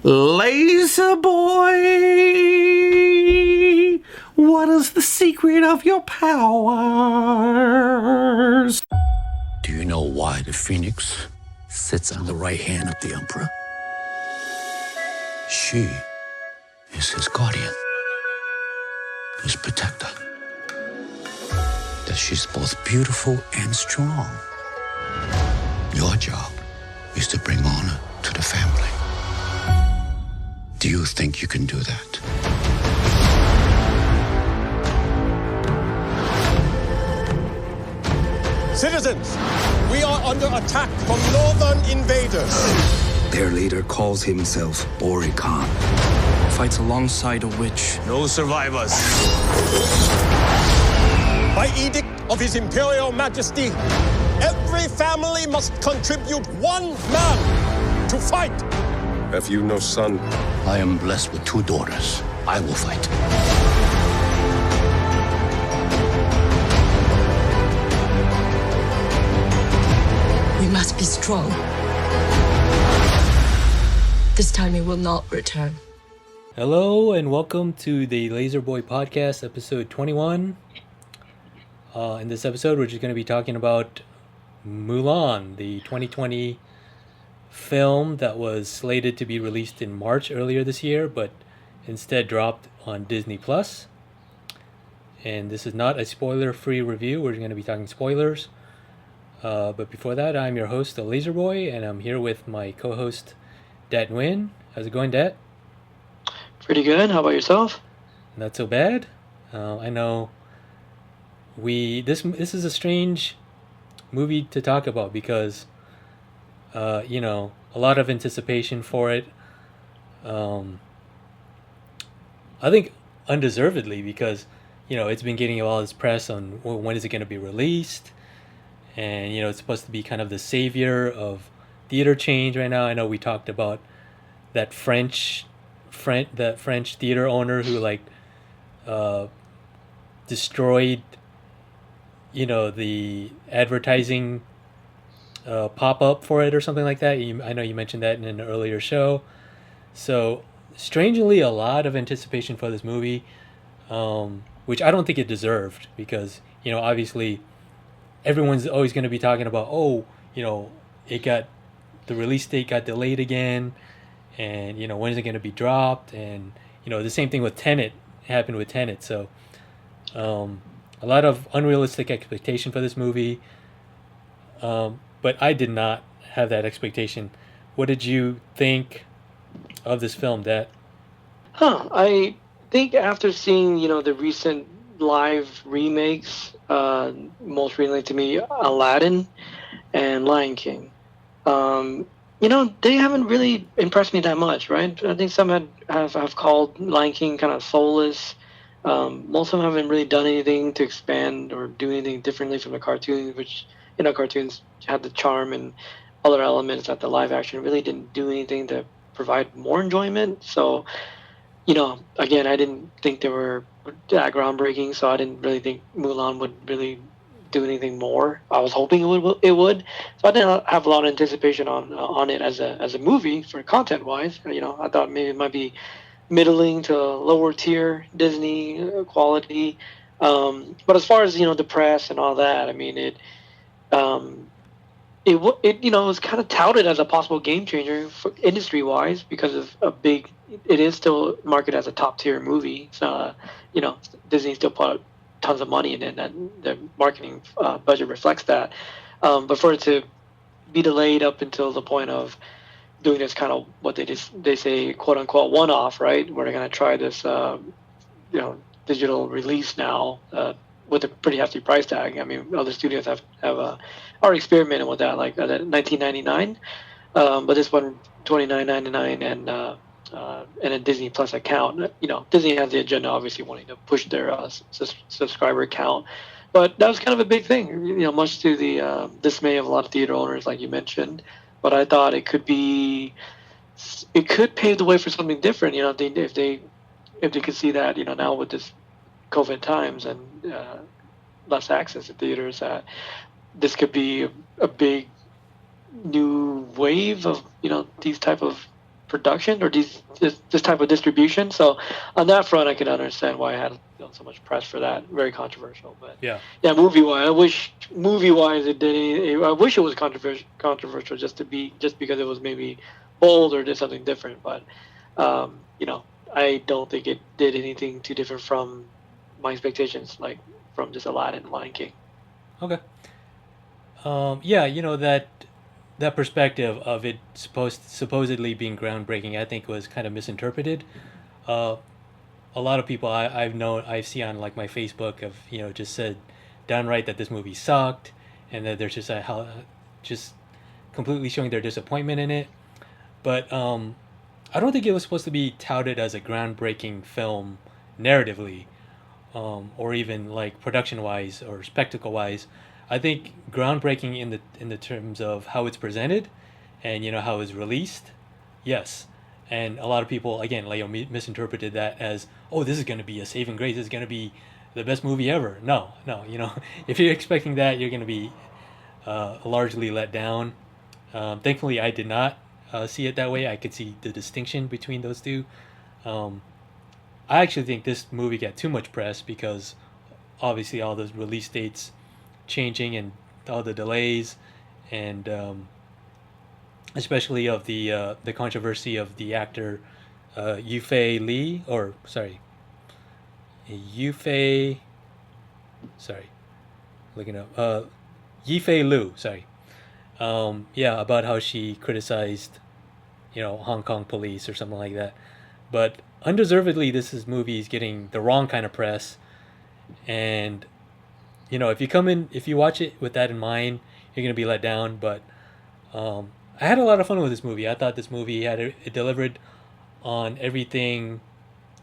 Lazerboy, what is the secret of your powers? Do you know why the Phoenix sits on the right hand of the Emperor? She is his guardian, his protector. That she's both beautiful and strong. Your job is to bring honor to the family. Do you think you can do that? Citizens, we are under attack from northern invaders. Their leader calls himself Ori Khan. Fights alongside a witch. No survivors. By edict of His Imperial Majesty, every family must contribute one man to fight. Have you no son? I am blessed with 2 daughters. I will fight. We must be strong. This time it will not return. Hello and welcome to the Lazerboy podcast, episode 21. In this episode, we're just going to be talking about Mulan, the 2020 film that was slated to be released in March earlier this year, but instead dropped on Disney Plus. And this is not a spoiler-free review. We're going to be talking spoilers. But before that, I'm your host, the Lazerboy, and I'm here with my co-host, Dat Nguyen. How's it going, Dat? Pretty good. How about yourself? Not so bad. I know this is a strange movie to talk about because a lot of anticipation for it. I think undeservedly because it's been getting all this press on when is it going to be released, and it's supposed to be kind of the savior of theater change right now. I know we talked about that French theater owner who destroyed the advertising pop-up for it or something like that. I know you mentioned that in an earlier show. So strangely, a lot of anticipation for this movie, which I don't think it deserved because obviously everyone's always going to be talking about the release date got delayed again, and when is it going to be dropped, and the same thing with Tenet happened with Tenet. So a lot of unrealistic expectation for this movie, but I did not have that expectation. What did you think of this film, Dat? I think after seeing the recent live remakes, most recently to me Aladdin and Lion King, they haven't really impressed me that much, right? I think some have called Lion King kind of soulless. Most of them haven't really done anything to expand or do anything differently from the cartoons, which cartoons had the charm and other elements that the live action really didn't do anything to provide more enjoyment. So again, I didn't think they were that groundbreaking, so I didn't really think Mulan would really do anything more. I was hoping it would. So I didn't have a lot of anticipation on it as a movie for content wise. I thought maybe it might be middling to lower tier Disney quality. But as far as the press and all that, I mean it was kind of touted as a possible game changer for industry wise because of it is still marketed as a top tier movie. So Disney still put tons of money in it, and their marketing budget reflects that. But for it to be delayed up until the point of doing this kind of what they say quote unquote one off, right? Where they're gonna try this digital release now with a pretty hefty price tag. I mean, other studios have already experimented with that, like $19.99, but this one $29.99 and a Disney Plus account. Disney has the agenda, obviously wanting to push their subscriber count, but that was kind of a big thing. Much to the dismay of a lot of theater owners, like you mentioned. But I thought it could pave the way for something different. If they could see that now with this COVID times and less access to theaters, that this could be a big new wave of these type of production or this type of distribution. So on that front, I can understand why I had so much press for that. Very controversial, but Yeah. movie wise, it did. I wish it was controversial just because it was maybe bold or did something different. But I don't think it did anything too different from my expectations, like from just Aladdin and Lion King. Okay. That perspective of it supposedly being groundbreaking, I think was kind of misinterpreted. A lot of people I've seen on like my Facebook have just said downright that this movie sucked, and that there's just completely showing their disappointment in it. But I don't think it was supposed to be touted as a groundbreaking film narratively, or even like production wise or spectacle wise. I think groundbreaking in the terms of how it's presented, and how it's released, yes. And a lot of people again misinterpreted that as, oh, this is going to be a saving grace. This is going to be the best movie ever. No. If you're expecting that, you're going to be largely let down. Thankfully, I did not see it that way. I could see the distinction between those two. I actually think this movie got too much press because obviously all those release dates changing and all the delays, and especially of the controversy of the actor Yufei Lee, or sorry, Yufei, sorry, looking up Yifei Liu, sorry. About how she criticized, Hong Kong police or something like that. But undeservedly, this movie is getting the wrong kind of press. And, if you watch it with that in mind, you're going to be let down. But I had a lot of fun with this movie. I thought this movie it delivered on everything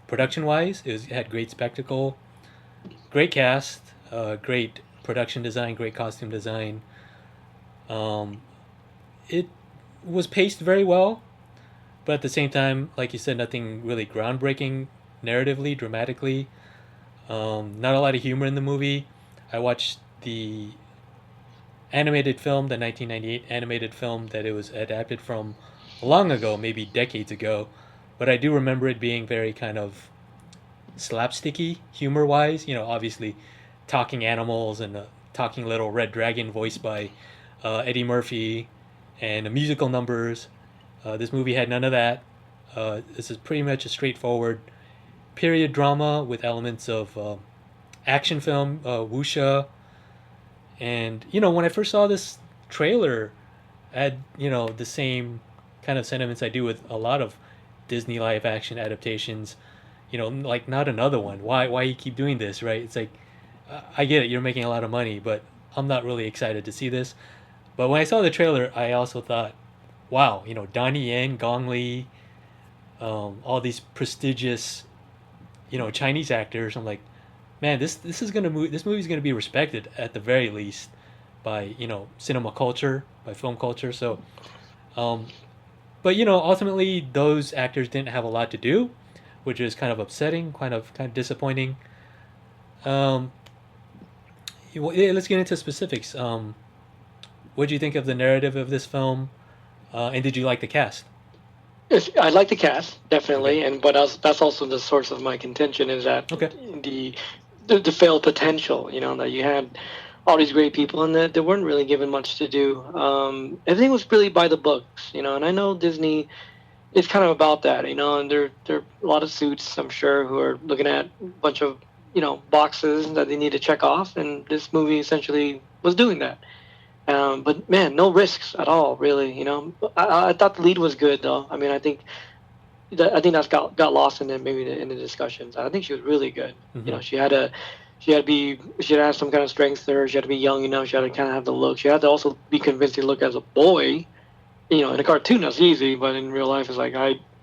production-wise. It had great spectacle, great cast, great production design, great costume design. It was paced very well, but at the same time, like you said, nothing really groundbreaking narratively, dramatically. Not a lot of humor in the movie. I watched the animated film, the 1998 animated film that it was adapted from long ago, maybe decades ago, but I do remember it being very kind of slapsticky humor-wise. Obviously talking animals and a talking little red dragon voiced by Eddie Murphy, and musical numbers. This movie had none of that. This is pretty much a straightforward period drama with elements of action film, wuxia. And, when I first saw this trailer, I had, the same kind of sentiments I do with a lot of Disney live action adaptations. Like, not another one. Why you keep doing this, right? It's like, I get it, you're making a lot of money, but I'm not really excited to see this. But when I saw the trailer, I also thought, wow, Donnie Yen, Gong Li, all these prestigious, Chinese actors. I'm like, man, this movie's gonna be respected at the very least by cinema culture, by film culture. So, but ultimately those actors didn't have a lot to do, which is kind of upsetting, kind of disappointing. Let's get into specifics. What did you think of the narrative of this film, and did you like the cast? Yes, I like the cast, definitely, and that's also the source of my contention is that the failed potential. That you had all these great people and that they weren't really given much to do. Everything was really by the books, and I know Disney is kind of about that, and there are a lot of suits, I'm sure, who are looking at a bunch of boxes that they need to check off, and this movie essentially was doing that. But man, no risks at all, really. I thought the lead was good, though. I mean, I think that's got lost in the discussions. I think she was really good. Mm-hmm. She had to have some kind of strength there. She had to be young, she had to kind of have the look. She had to also be convincing to look as a boy. In a cartoon that's easy, but in real life it's like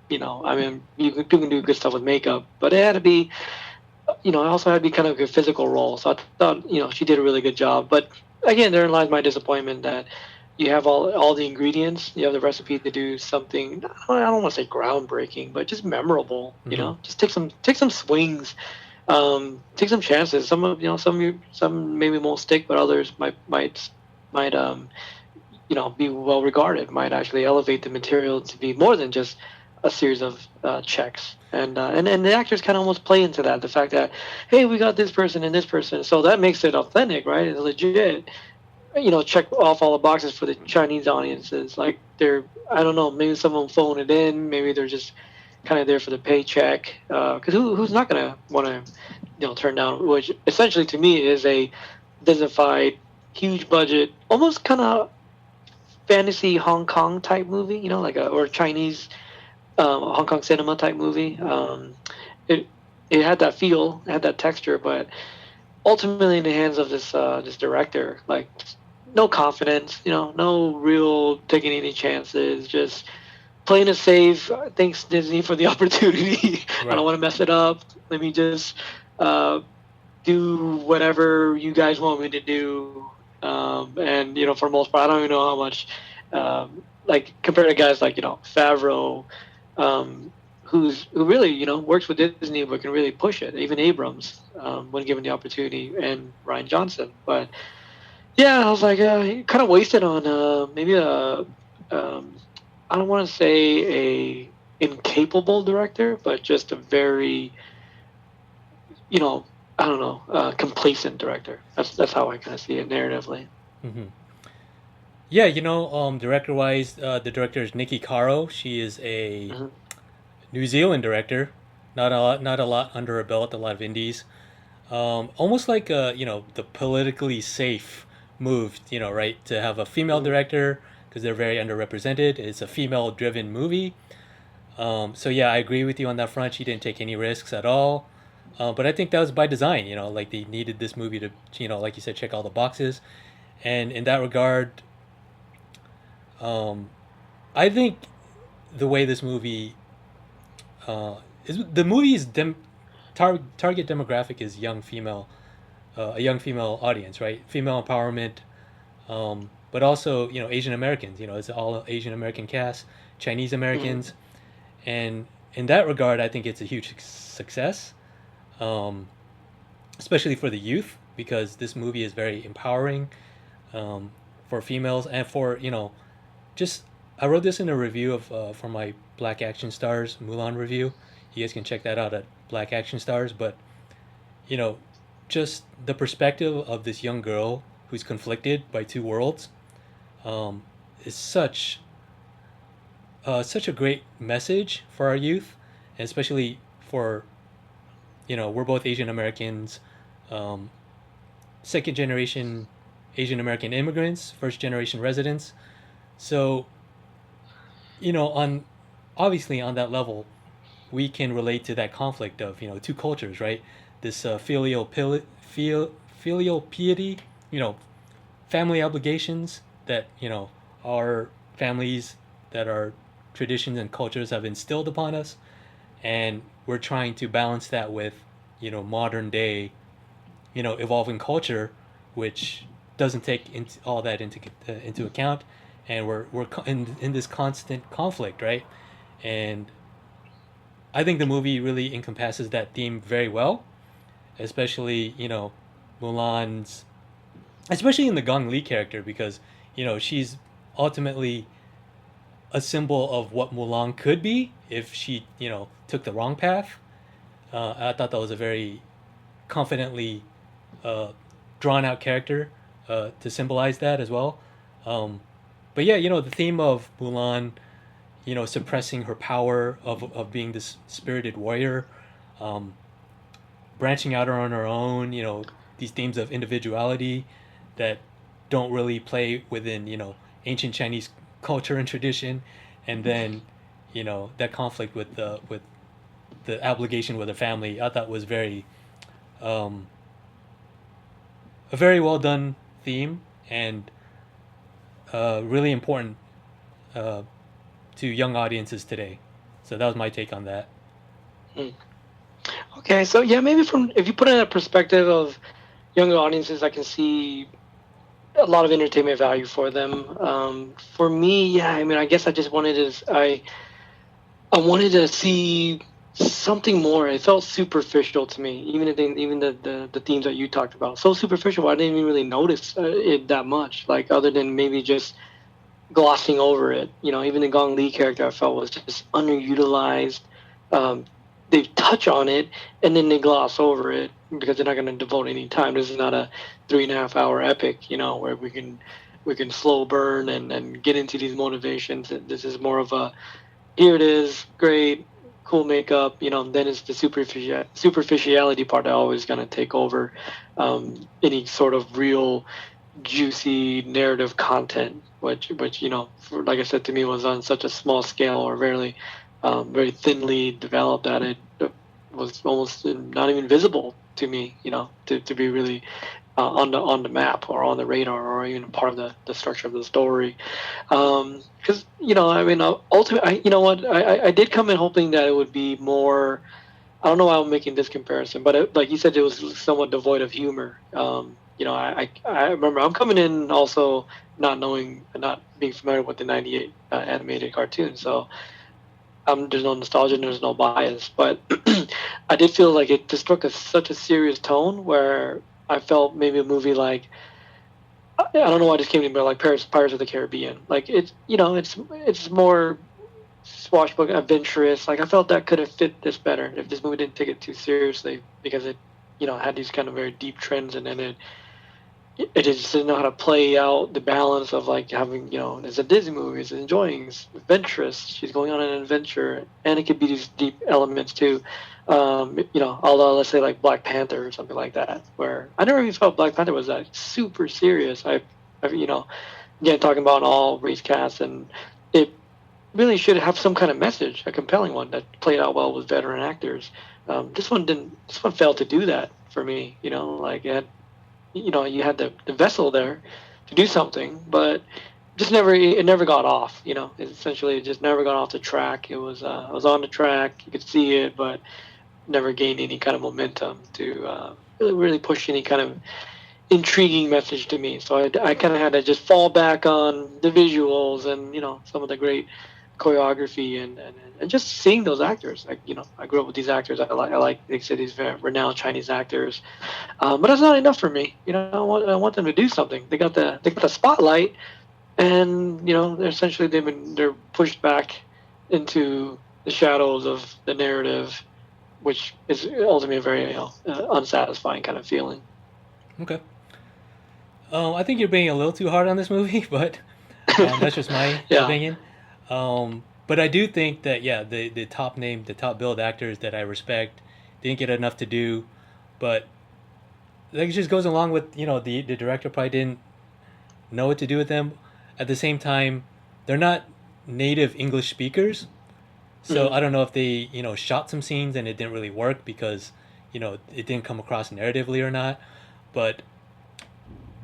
you can do good stuff with makeup, but it had to be, it also had to be kind of a physical role. So I thought, she did a really good job, but. Again, therein lies my disappointment that you have all the ingredients, you have the recipe to do something. I don't want to say groundbreaking, but just memorable. Mm-hmm. Just take some swings, take some chances. Some maybe won't stick, but others might be well regarded. Might actually elevate the material to be more than just a series of checks, and the actors kind of almost play into that, the fact that, hey, we got this person and this person, so that makes it authentic, right? It's legit. Check off all the boxes for the Chinese audiences. Like I don't know, maybe some of them phone it in, maybe they're just kind of there for the paycheck. Because who's not gonna want to, turn down, which essentially to me is a Disney-fied, huge budget, almost kind of fantasy Hong Kong type movie, like or Chinese Hong Kong cinema type movie. It had that feel, it had that texture, but ultimately in the hands of this director, like no confidence, no real taking any chances, just playing it safe. Thanks Disney for the opportunity. Right. I don't want to mess it up. Let me just do whatever you guys want me to do. And for the most part, I don't even know how much. Like compared to guys like Favreau, who really works with Disney but can really push it. Even Abrams, when given the opportunity, and Rian Johnson. But yeah, I was like, he kind of wasted on maybe I don't want to say a incapable director, but just a very, I don't know, complacent director. That's how I kind of see it narratively. Mm-hmm. Yeah, director-wise, the director is Nikki Caro. She is a New Zealand director. Not a lot under her belt. A lot of indies. Almost like the politically safe move. Right, to have a female director because they're very underrepresented. It's a female-driven movie. So yeah, I agree with you on that front. She didn't take any risks at all. But I think that was by design. Like they needed this movie to, like you said, check all the boxes. And in that regard, I think the way this movie target demographic is young female, a young female audience, right? Female empowerment, but also Asian Americans. It's all Asian American cast, Chinese Americans, and in that regard, I think it's a huge success, especially for the youth, because this movie is very empowering for females and for just. I wrote this in a review of for my Black Action Stars Mulan review. You guys can check that out at Black Action Stars. But just the perspective of this young girl who's conflicted by two worlds is such a great message for our youth, and especially for we're both Asian Americans, second generation Asian American immigrants, first generation residents. So obviously on that level, we can relate to that conflict of two cultures, right? This filial piety, family obligations that our families, that our traditions and cultures have instilled upon us, and we're trying to balance that with modern day evolving culture, which doesn't take all that into account. And we're in this constant conflict, right? And I think the movie really encompasses that theme very well, especially Mulan's, especially in the Gong Li character, because she's ultimately a symbol of what Mulan could be if she took the wrong path. I thought that was a very confidently drawn out character to symbolize that as well. But yeah, the theme of Mulan, suppressing her power of being this spirited warrior, branching out on her own, these themes of individuality that don't really play within, ancient Chinese culture and tradition, and then, that conflict with the obligation with the family, I thought was very, a very well done theme, and really important to young audiences today. So that was my take on that. Okay, so yeah, maybe if you put it in a perspective of younger audiences, I can see a lot of entertainment value for them. For me, yeah, I guess I just wanted I wanted to see something more. It felt superficial to me, even the themes that you talked about. So superficial, I didn't even really notice it that much. Like other than maybe just glossing over it. Even the Gong Li character I felt was just underutilized. They touch on it and then they gloss over it because they're not going to devote any time. This is not a 3.5 hour epic, where we can slow burn and get into these motivations. This is more of a, here it is, great, cool makeup, then it's the superficiality part that always going to take over any sort of real juicy narrative content, which like I said, to me was on such a small scale or very thinly developed that it was almost not even visible to me, to be really on the map or on the radar or even part of the structure of the story. Because ultimately, I did come in hoping that it would be more. I don't know why I'm making this comparison, but like you said, it was somewhat devoid of humor. I remember I'm coming in also not being familiar with the '98 animated cartoon, so there's no nostalgia, there's no bias, but I did feel like it just struck such a serious tone where I felt maybe a movie like, I don't know why this came to me, but like Pirates of the Caribbean. Like it's more swashbuckling, adventurous. Like I felt that could have fit this better if this movie didn't take it too seriously, because it had these kind of very deep trends, and then it just didn't know how to play out the balance of like having, it's a Disney movie, it's enjoying, it's adventurous, she's going on an adventure, and it could be these deep elements too. Although let's say like Black Panther or something like that, where I never even felt Black Panther was that super serious. Again, talking about all race casts, and it really should have some kind of message, a compelling one that played out well with veteran actors. This one didn't. This one failed to do that for me. Like it had, you had the vessel there to do something, but it never got off. It just never got off the track. It was on the track, you could see it, but never gained any kind of momentum to really push any kind of intriguing message to me. So I kind of had to just fall back on the visuals and some of the great choreography and just seeing those actors. I grew up with these actors. I like they say these very renowned Chinese actors, but that's not enough for me. I want them to do something. They got the spotlight, and they're pushed back into the shadows of the narrative, which is ultimately a very unsatisfying kind of feeling. Okay. I think you're being a little too hard on this movie, but that's just my opinion. But I do think that the top billed actors that I respect didn't get enough to do, but like it just goes along with the director probably didn't know what to do with them. At the same time, they're not native English speakers, so I don't know if they shot some scenes and it didn't really work because it didn't come across narratively or not. But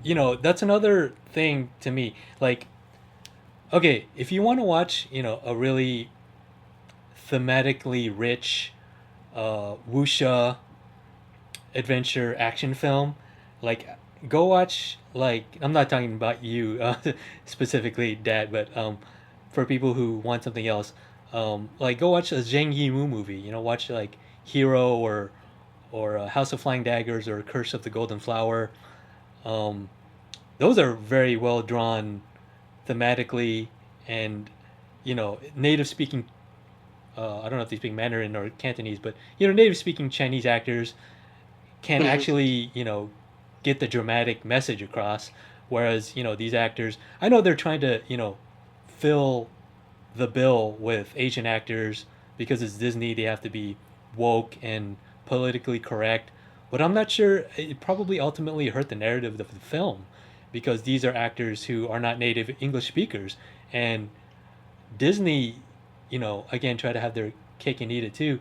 that's another thing to me. Like, okay, if you want to watch, a really thematically rich, wuxia adventure action film, like, go watch, like, I'm not talking about you specifically, Dad, but for people who want something else, like, go watch a Zhang Yimou movie. Watch like Hero or House of Flying Daggers or Curse of the Golden Flower. Those are very well drawn thematically, and native speaking I don't know if they speak Mandarin or Cantonese, but native speaking Chinese actors can actually get the dramatic message across, whereas these actors, I know they're trying to fill the bill with Asian actors because it's Disney, they have to be woke and politically correct, but I'm not sure it probably ultimately hurt the narrative of the film, because these are actors who are not native English speakers, and Disney, again, try to have their cake and eat it too,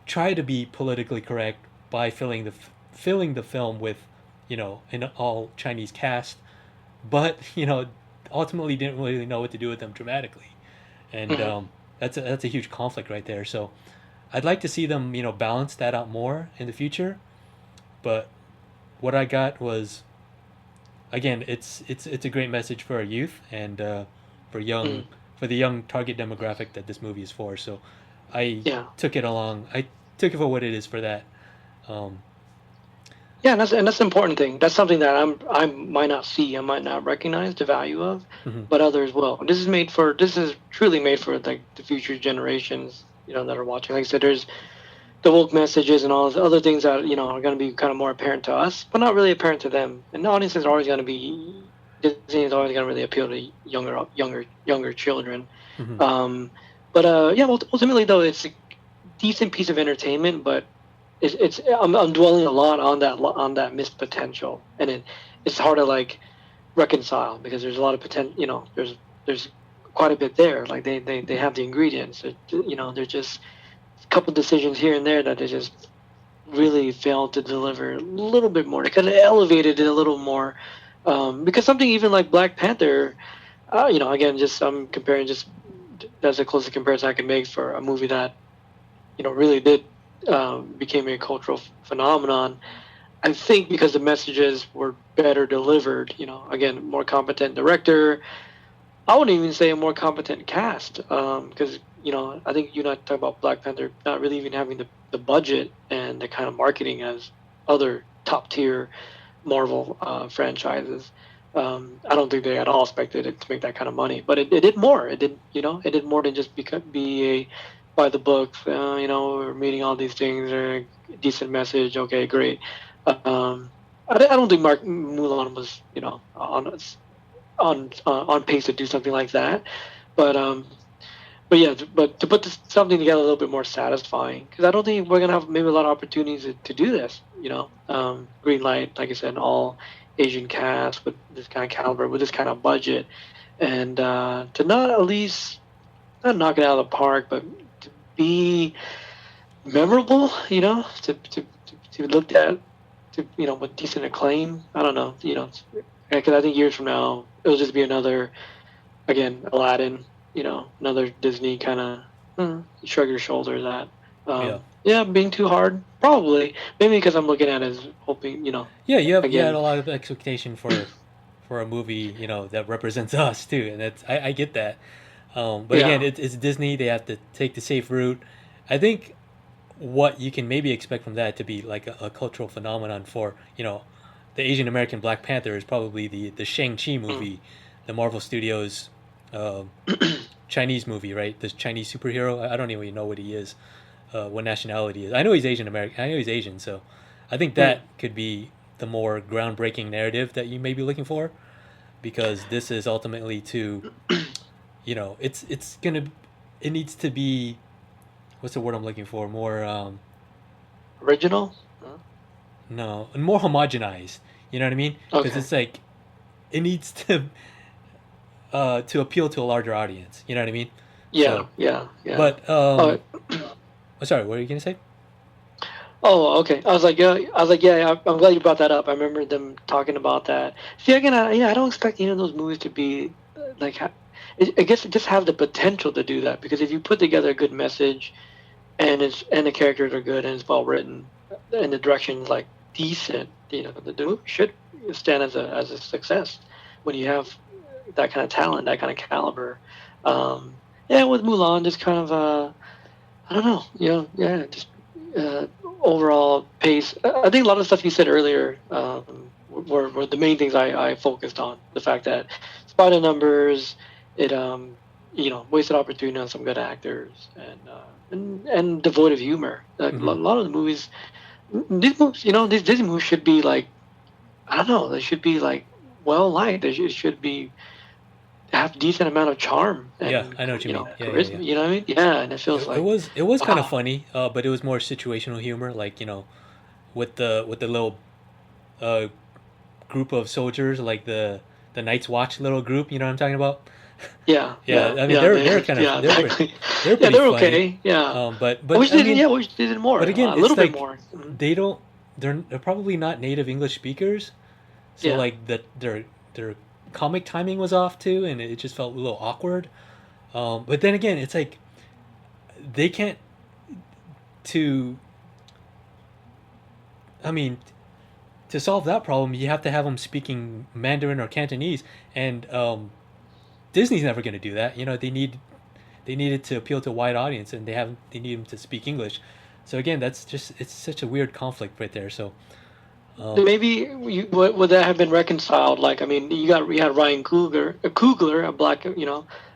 try to be politically correct by filling the film with an all Chinese cast, but ultimately didn't really know what to do with them dramatically, and that's a huge conflict right there. So I'd like to see them balance that out more in the future, but what I got was, again, it's a great message for our youth and for the young target demographic that this movie is for. So I took it for what it is for that. Yeah, and that's the important thing. That's something that I might not see, I might not recognize the value of, but others will. This is truly made for like the future generations, that are watching. Like I said, there's the woke messages and all those other things that are going to be kind of more apparent to us, but not really apparent to them. And the audiences are always going to be Disney is always going to really appeal to younger children. Ultimately though, it's a decent piece of entertainment, but I'm dwelling a lot on that missed potential, and it's hard to like reconcile because there's a lot of potential. There's quite a bit there. Like they have the ingredients. They're just a couple decisions here and there that they just really failed to deliver a little bit more. They could have elevated it a little more, because something even like Black Panther, again, just I'm comparing, just that's the closest comparison I can make for a movie that really did became a cultural phenomenon. I think because the messages were better delivered, again, more competent director. I wouldn't even say a more competent cast, because I think you not talk about Black Panther not really even having the budget and the kind of marketing as other top tier Marvel franchises. I don't think they at all expected it to make that kind of money, but it did more. It did more than just be a by the book. We're meeting all these things, or a decent message. Okay, great. I don't think Mulan was on pace to do something like that, but to put something together a little bit more satisfying, because I don't think we're gonna have maybe a lot of opportunities to do this. Green light, like I said, all Asian cast with this kind of caliber, with this kind of budget, and to not at least not knock it out of the park, but to be memorable, to look at, with decent acclaim. I don't know, because I think years from now it'll just be another, again, Aladdin, another Disney kind of shrug your shoulders at. Being too hard, probably. Maybe because I'm looking at it as hoping, Yeah, you had a lot of expectation for a movie, that represents us too, and that's I get that. But again, it's Disney. They have to take the safe route. I think what you can maybe expect from that to be like a cultural phenomenon for the Asian American Black Panther is probably the Shang-Chi movie, the Marvel Studios Chinese movie, right? The Chinese superhero. I don't even know what he is, what nationality he is. I know he's Asian American. I know he's Asian, so I think that could be the more groundbreaking narrative that you may be looking for, because this is ultimately to, it needs to be, what's the word I'm looking for? More original. No, and more homogenized. You know what I mean? Because it's like it needs to appeal to a larger audience. You know what I mean? Yeah. But sorry, what are you gonna say? Oh, okay. I was like, yeah. I'm glad you brought that up. I remember them talking about that. See, again, I don't expect those movies to be like. I guess it just have the potential to do that, because if you put together a good message, and the characters are good and it's well written, and the direction's like decent, the movie should stand as a success when you have that kind of talent, that kind of caliber. With Mulan, just kind of I don't know, just overall pace. I think a lot of the stuff you said earlier were the main things I focused on. The fact that spotted numbers, it wasted opportunity on some good actors, and devoid of humor. A lot of the movies, these Disney movies should be like, I don't know, they should be like well liked. They should be have decent amount of charm. And, I know what you mean. Charisma, you know what I mean? Yeah, and it feels like it was kind of funny, but it was more situational humor, like with the little group of soldiers, like the Night's Watch little group. You know what I'm talking about? Yeah. I mean, they're kind of they're pretty okay. funny. Yeah. But I wish they did more. But again, a little bit bit more. They're probably not native English speakers, so like their comic timing was off too, and it just felt a little awkward. But then again, it's like they can't to solve that problem, you have to have them speaking Mandarin or Cantonese, and Disney's never going to do that. They needed to appeal to a wide audience, and they need them to speak English. So again, it's such a weird conflict right there. So Maybe would that have been reconciled? Like, I mean, you had Ryan Coogler,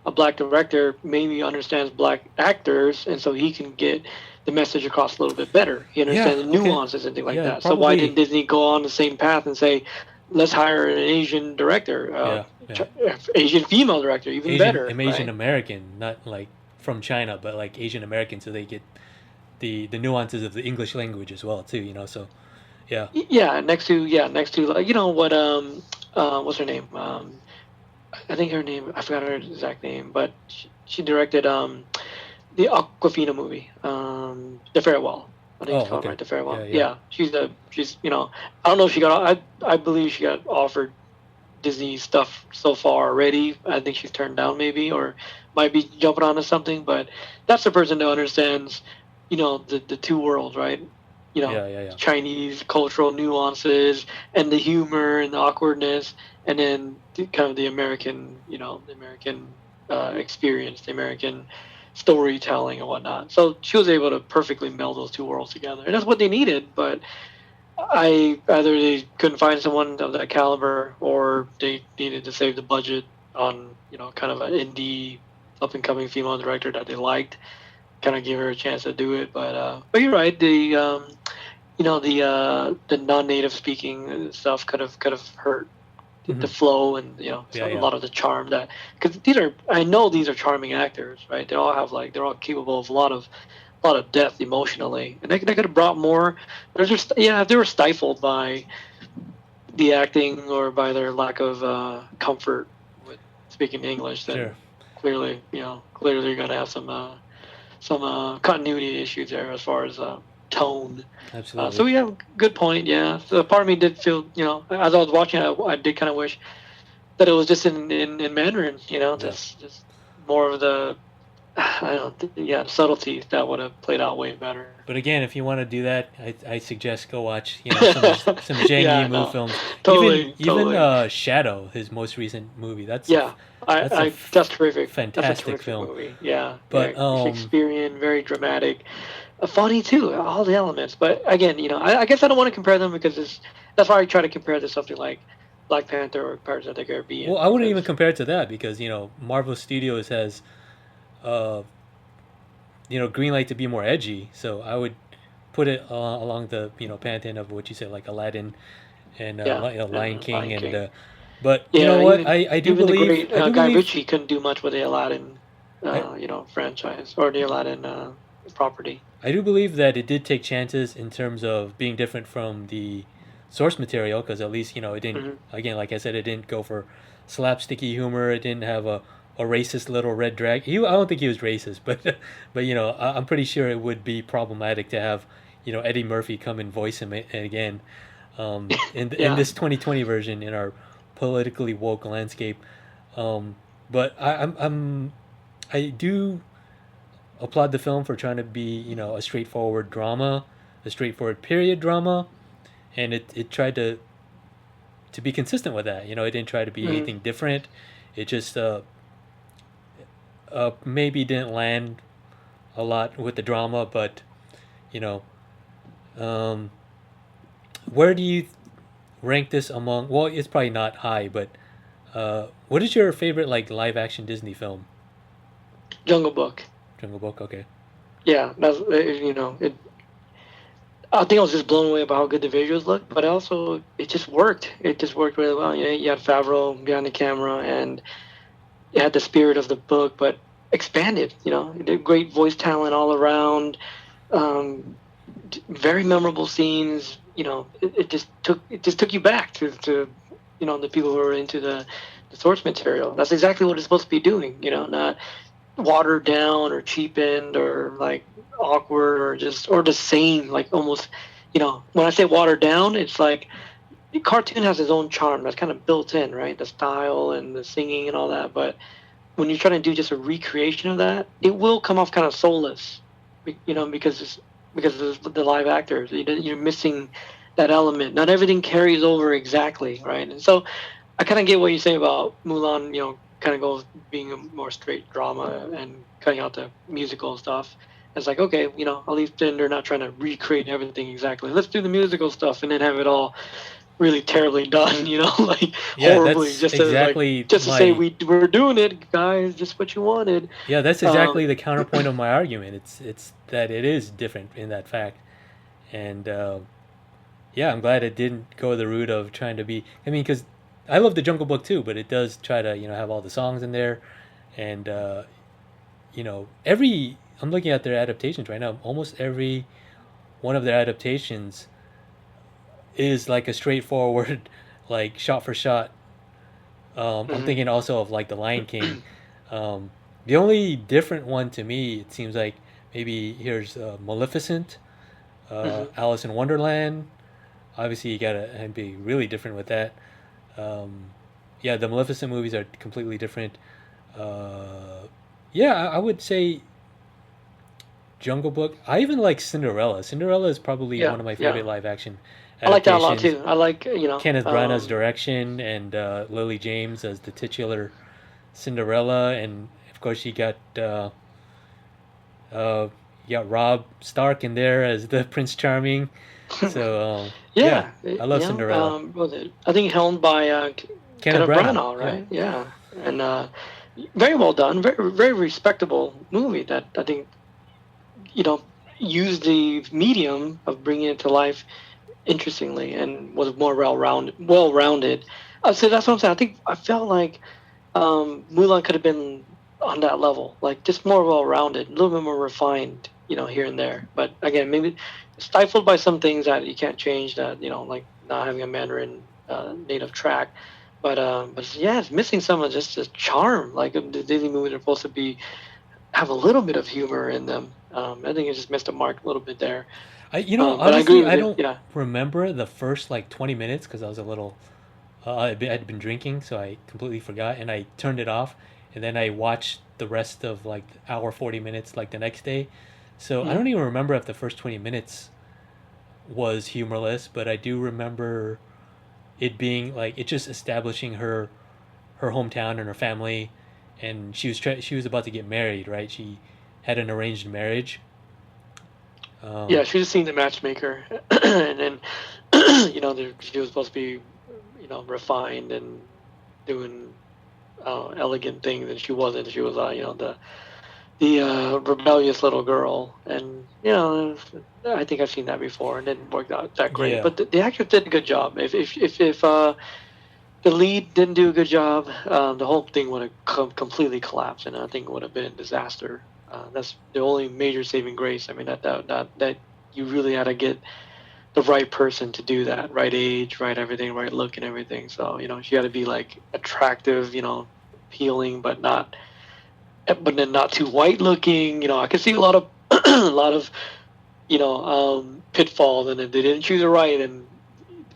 a black director, maybe understands black actors, and so he can get the message across a little bit better. He understands the nuances and things like that. So why didn't Disney go on the same path and say, let's hire an Asian director, Asian female director, even better, Asian American, not like from China, but like Asian American, so they get the nuances of the English language as well too. So. Yeah. Yeah. Next to like, what's her name? I think her name. I forgot her exact name, but she directed the Aquafina movie, The Farewell. I think it's called right, The Farewell. Yeah. She's I don't know if she got. I believe she got offered Disney stuff so far already. I think she's turned down maybe, or might be jumping onto something. But that's the person that understands, the two worlds, right? Chinese cultural nuances and the humor and the awkwardness, and then kind of the American, experience, the American storytelling and whatnot. So she was able to perfectly meld those two worlds together, and that's what they needed. But either they couldn't find someone of that caliber, or they needed to save the budget on, kind of an indie up and coming female director that they liked. Kind of give her a chance to do it, but you're right. The the non-native speaking stuff could have hurt the flow and a lot of the charm that, because I know these are charming actors, right? They're all capable of a lot of depth emotionally, and they could have brought more. There's just if they were stifled by the acting or by their lack of comfort with speaking English, then clearly you're going to have some continuity issues there as far as tone. Absolutely. So yeah, good point. Yeah. So part of me did feel, as I was watching it, I did kind of wish that it was just in Mandarin. Just more of the, subtlety that would have played out way better. But again, if you want to do that, I suggest go watch some Zhang Yimou films. Totally. Even Shadow, his most recent movie. That's terrific. Fantastic film. Movie. Yeah. But Shakespearean, very dramatic, funny too. All the elements. But again, I guess I don't want to compare them because that's why I try to compare to something like Black Panther or Pirates of the Caribbean. Well, I wouldn't even compare it to that because Marvel Studios has green light to be more edgy, so I would put it along the pantheon of what you said, like Aladdin and Lion King. But you know what, I do believe Guy Ritchie couldn't do much with the Aladdin franchise or the Aladdin property. I do believe that it did take chances in terms of being different from the source material, because at least it didn't again, like I said, it didn't go for slapsticky humor. It didn't have a racist little red dragon. I don't think he was racist, but I'm pretty sure it would be problematic to have Eddie Murphy come and voice him again in this 2020 version in our politically woke landscape. But I do applaud the film for trying to be a straightforward drama, a straightforward period drama, and it tried to be consistent with that. It didn't try to be anything different. It just maybe didn't land a lot with the drama, but where do you rank this among? Well, it's probably not high, but what is your favorite live action Disney film? Jungle Book. Jungle Book, okay. Yeah, that's I think I was just blown away by how good the visuals looked, but also it just worked. It just worked really well. You had Favreau behind the camera, and it had the spirit of the book, but expanded. Great voice talent all around. Very memorable scenes. It just took you back to the people who were into the source material. That's exactly what it's supposed to be doing. Not watered down or cheapened or awkward or the same, almost. When I say watered down, it's like the cartoon has its own charm that's kind of built in, right? The style and the singing and all that, but when you're trying to do just a recreation of that, it will come off kind of soulless, because of the live actors. You're missing that element. Not everything carries over exactly, right? And so I kind of get what you say about Mulan, kind of goes being a more straight drama and cutting out the musical stuff. It's like, okay, at least then they're not trying to recreate everything exactly. Let's do the musical stuff and then have it all really terribly done, like Yeah, horribly, that's exactly just to say we're doing it, guys, just what you wanted. Yeah, that's exactly the counterpoint of my argument. It's that it is different in that fact, and yeah, I'm glad it didn't go the route of trying to be. I mean, because I love the Jungle Book too, but it does try to have all the songs in there, and every I'm looking at their adaptations right now. Almost every one of their adaptations is like a straightforward, like shot for shot. I'm thinking also of like the Lion King. The only different one to me, it seems like maybe here's Maleficent, Alice in Wonderland. Obviously, you gotta be really different with that. Yeah, the Maleficent movies are completely different. Yeah, I would say Jungle Book. I even like Cinderella. Cinderella is probably one of my favorite live action I like that a lot adaptations. too. I like Kenneth Branagh's direction and Lily James as the titular Cinderella, and of course you got Rob Stark in there as the Prince Charming. So yeah, I love Cinderella. what was it? I think helmed by Kenneth Branagh, right? Yeah, and very well done, very very respectable movie that I think used the medium of bringing it to life interestingly and was more well-rounded. So that's what I'm saying. I felt like Mulan could have been on that level, like just more well-rounded, a little bit more refined, here and there. But again, maybe stifled by some things that you can't change. That like not having a Mandarin native track. But yeah, it's missing some of just the charm. Like the Disney movies are supposed to have a little bit of humor in them. I think it just missed a mark a little bit there. Honestly, I don't remember the first like 20 minutes because I was a little. I'd been drinking, so I completely forgot, and I turned it off, and then I watched the rest of like hour 40 minutes like the next day. So I don't even remember if the first 20 minutes was humorless, but I do remember it being like it just establishing her hometown and her family, and she was about to get married, right? She had an arranged marriage. Yeah, she just seen the matchmaker, and then she was supposed to be refined and doing elegant things, and she wasn't. She was the rebellious little girl, and I think I've seen that before, and it didn't work out that great. Yeah. But the actress did a good job. If the lead didn't do a good job, the whole thing would have completely collapsed, and I think it would have been a disaster. That's the only major saving grace. I mean, that you really had to get the right person to do that, right age, right everything, right look, and everything. So she had to be like attractive, appealing, but then not too white looking. I could see a lot of a lot of pitfalls, and if they didn't choose it right, and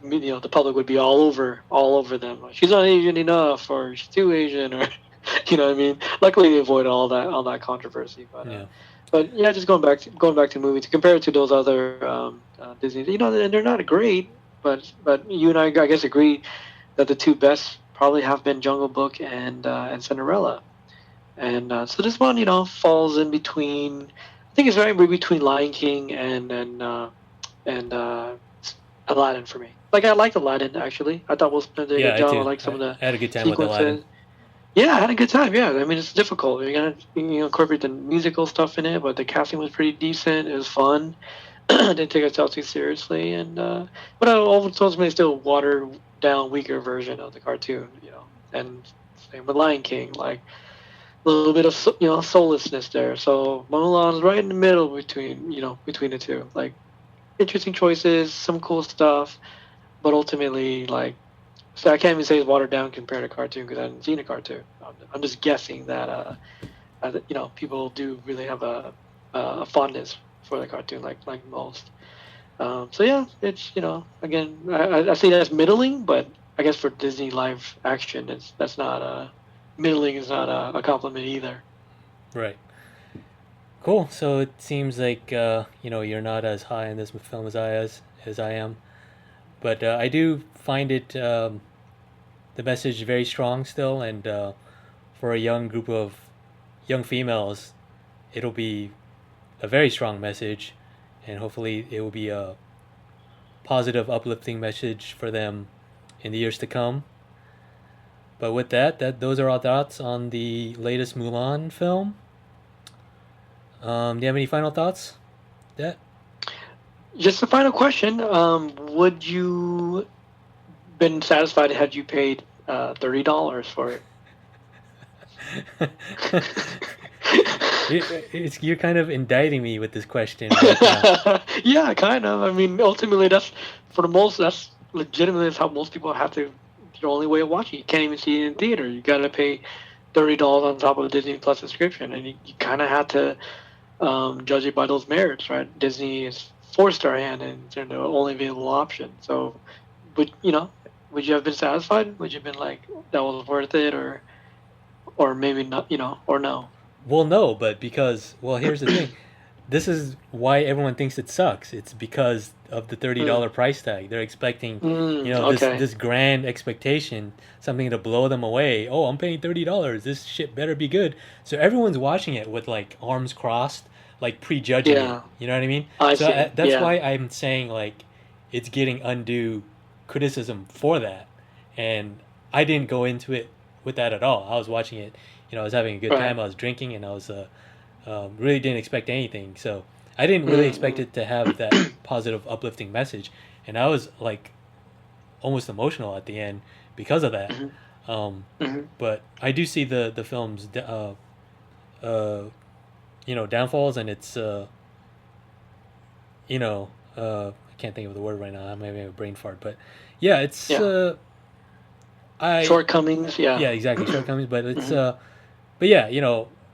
the public would be all over them. She's not Asian enough, or she's too Asian, or what I mean. Luckily, they avoided all that controversy. But yeah, just going back to the movie to compare it to those other Disney, and they're not great, but you and I guess agree that the two best probably have been Jungle Book and Cinderella, and so this one falls in between. I think it's right between Lion King and Aladdin for me. Like I liked Aladdin actually. I thought Will Smith did a good job. I like some of the I had a good time sequences. with Aladdin. Yeah, I had a good time. Yeah, I mean it's difficult. You're gonna incorporate the musical stuff in it, but the casting was pretty decent. It was fun. Didn't take itself too seriously, and but ultimately still watered down, weaker version of the cartoon. And same with Lion King, like a little bit of soullessness there. So Mulan's right in the middle between the two. Like interesting choices, some cool stuff, but ultimately like. So I can't even say it's watered down compared to cartoon because I haven't seen a cartoon. I'm just guessing that people do really have a fondness for the cartoon like most. So yeah, it's again I say that's middling, but I guess for Disney live action, that's not middling is not a compliment either. Right. Cool. So it seems like you're not as high in this film as I am, but I do find it the message very strong still, and for a young group of young females, it'll be a very strong message, and hopefully it will be a positive, uplifting message for them in the years to come. But with that those are our thoughts on the latest Mulan film. Do you have any final thoughts? That Just a final question. Would you been satisfied had you paid $30 for it? you're kind of indicting me with this question. But, Yeah, kind of. I mean, ultimately, that's legitimately that's how most people have to. The only way of watching. You can't even see it in theater. You got to pay $30 on top of a Disney Plus subscription, and you kind of have to judge it by those merits, right? Disney is forced our hand, and they're the only available option. So, would you have been satisfied? Would you have been like, that was worth it, or maybe not, or no? well, no, but because here's the thing. This is why everyone thinks it sucks. It's because of the $30 price tag. They're expecting, okay. this grand expectation, something to blow them away. Oh, I'm paying $30. This shit better be good. So everyone's watching it with like arms crossed, like prejudging it. Yeah. You know what I mean? I So see. that's Yeah. why I'm saying like it's getting undue criticism for that. And I didn't go into it with that at all. I was watching it. I was having a good Right. time. I was drinking, and I was really didn't expect anything. So I didn't really expect it to have that positive, uplifting message, and I was like almost emotional at the end because of that. But I do see the film's downfalls, and it's I can't think of the word right now. I may have a brain fart, but yeah, it's Yeah. Shortcomings. Yeah. yeah, exactly, shortcomings. But it's but yeah,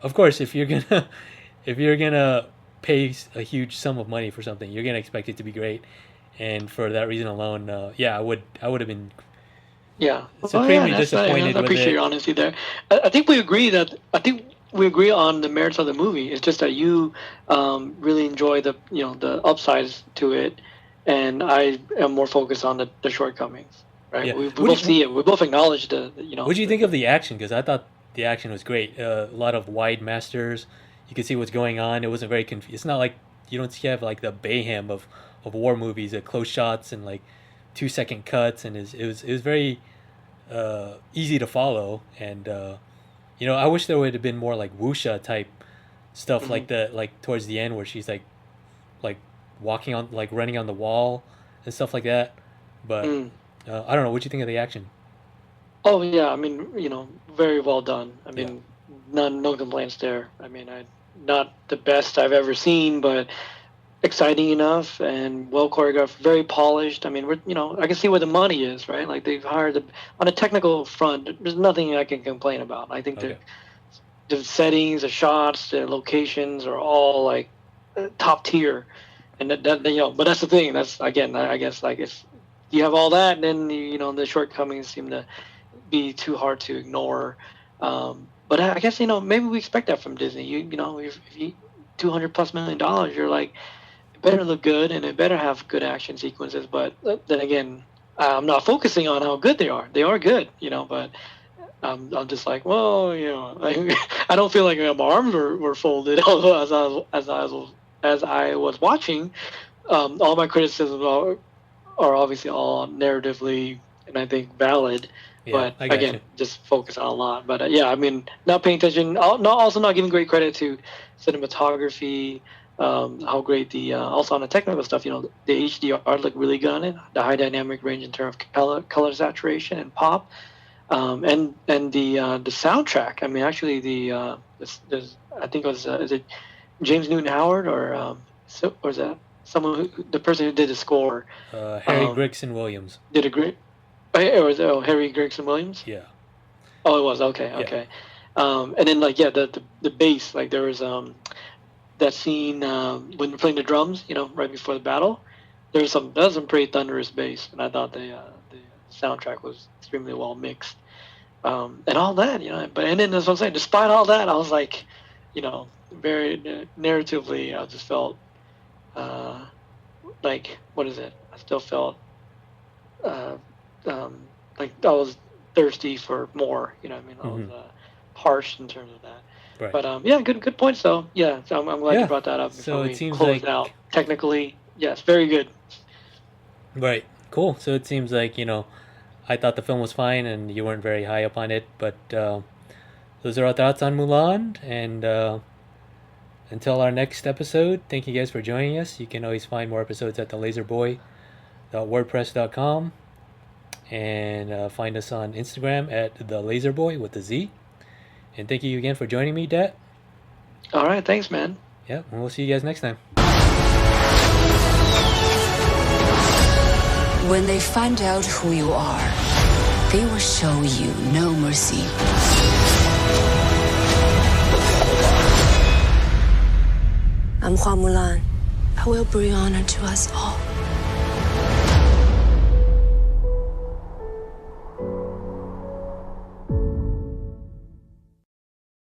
of course, if you're gonna pay a huge sum of money for something, you're gonna expect it to be great, and for that reason alone, I would have been Yeah. supremely That's nice. disappointed I with appreciate it. your honesty there. I think we agree on the merits of the movie. It's just that you really enjoy the upsides to it, and I am more focused on the shortcomings. Right? Yeah. We What do both you- see it. We both acknowledge What do you think of the action? Because I thought the action was great. A lot of wide masters. You could see what's going on. It wasn't very It's not like you don't have like the mayhem of war movies, close shots and like 2-second cuts, and it was very easy to follow. And I wish there would have been more like wuxia type stuff like that, like towards the end where she's like walking on, like running on the wall and stuff like that. But I don't know. What do you think of the action? Oh yeah, I mean, very well done. I mean, no complaints there. I mean, not the best I've ever seen, but exciting enough and well choreographed, very polished. I mean, I can see where the money is, right? Like they've hired on a technical front. There's nothing I can complain about. I think Okay. the settings, the shots, the locations are all like top tier, and that but that's the thing. That's again, I guess like if you have all that, then the shortcomings seem to be too hard to ignore. But I guess maybe we expect that from Disney. If you $200+ million, you're like, it better look good and it better have good action sequences. But then again, I'm not focusing on how good they are. They are good, but I'm just like, well, I don't feel like my arms were folded. Although as I was watching, all my criticisms are obviously all narratively and I think valid. Yeah, But I got again, you. just focus on a lot. But I mean, not paying attention, not giving great credit to cinematography, how great also on the technical stuff. The HDR looked really good on it. The high dynamic range in terms of color saturation and pop, and the soundtrack. I mean, actually I think it was is it James Newton Howard or is that someone the person who did the score? Harry Gregson Williams. Did a great. Or was it Harry Gregson Williams? Yeah. Oh, it was okay. And then the bass, like there was that scene when they're playing the drums, right before the battle. That was some pretty thunderous bass, and I thought the soundtrack was extremely well mixed, and all that, But and then that's what I'm saying. Despite all that, I was like, very narratively, I just felt like what is it? I still felt. Like I was thirsty for more, I mean, I was harsh in terms of that. Right. But yeah, good points though. Yeah, so I'm glad Yeah. you brought that up. So before it we seems close like- out. Technically, yes, very good. Right. Cool. So it seems like, I thought the film was fine and you weren't very high up on it, but those are our thoughts on Mulan. And until our next episode, thank you guys for joining us. You can always find more episodes at thelazerboy.wordpress.com and find us on Instagram at thelazerboy with a Z. And thank you again for joining me, Dat. All right, thanks, man. Yeah, and we'll see you guys next time. When they find out who you are, they will show you no mercy. I'm Mulan. I will bring honor to us all.